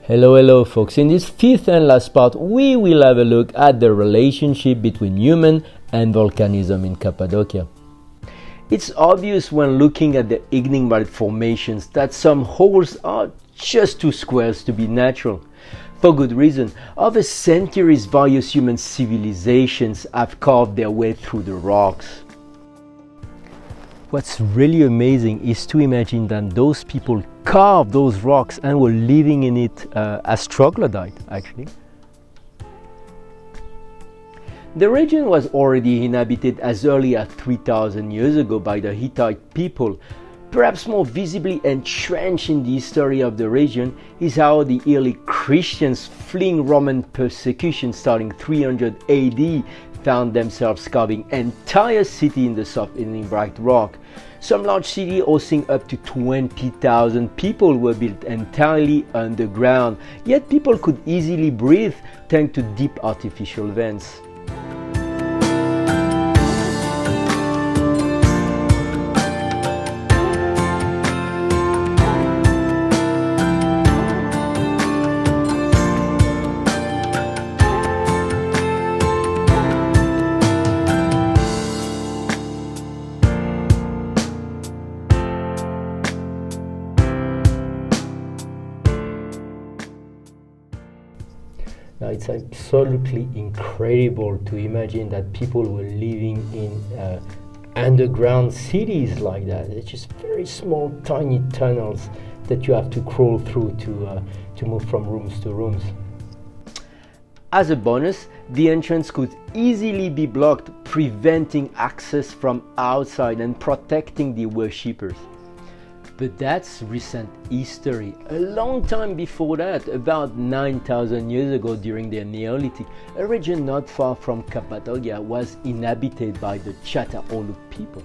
Hello folks, in this fifth and last part we will have a look at the relationship between human and volcanism in Cappadocia. It's obvious when looking at the ignimbrite formations that some holes are just too squares to be natural. For good reason. Over centuries various human civilizations have carved their way through the rocks. What's really amazing is to imagine that those people carved those rocks and were living in it as troglodytes, actually. The region was already inhabited as early as 3,000 years ago by the Hittite people. Perhaps more visibly entrenched in the history of the region is how the early Christians fleeing Roman persecution starting 300 AD found themselves carving entire city in the soft ignimbrite rock. Some large cities hosting up to 20,000 people were built entirely underground, yet people could easily breathe thanks to deep artificial vents. Now it's absolutely incredible to imagine that people were living in underground cities like that. It's just very small, tiny tunnels that you have to crawl through to move from rooms to rooms. As a bonus, the entrance could easily be blocked, preventing access from outside and protecting the worshippers. But that's recent history. A long time before that, about 9,000 years ago during the Neolithic, a region not far from Cappadocia was inhabited by the Çatalhöyük people.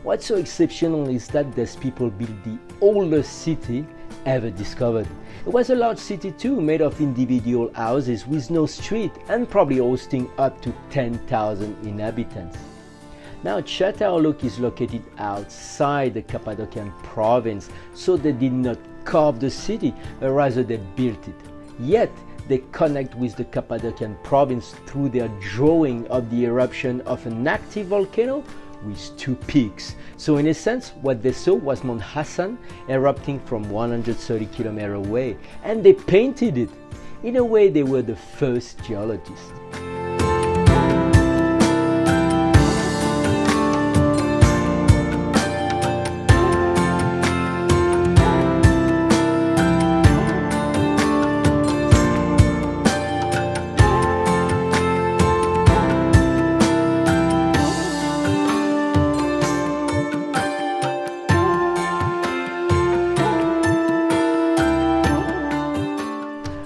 What's so exceptional is that these people built the oldest city ever discovered. It was a large city too, made of individual houses with no street and probably hosting up to 10,000 inhabitants. Now Çatalhöyük is located outside the Cappadocian province, so they did not carve the city, but rather they built it. Yet they connect with the Cappadocian province through their drawing of the eruption of an active volcano with two peaks. So in a sense, what they saw was Mt Hasan erupting from 130 km away, and they painted it. In a way, they were the first geologists.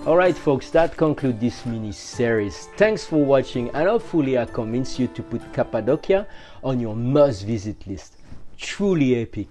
Alright folks, that concludes this mini-series. Thanks for watching, and hopefully I convinced you to put Cappadocia on your must-visit list. Truly epic.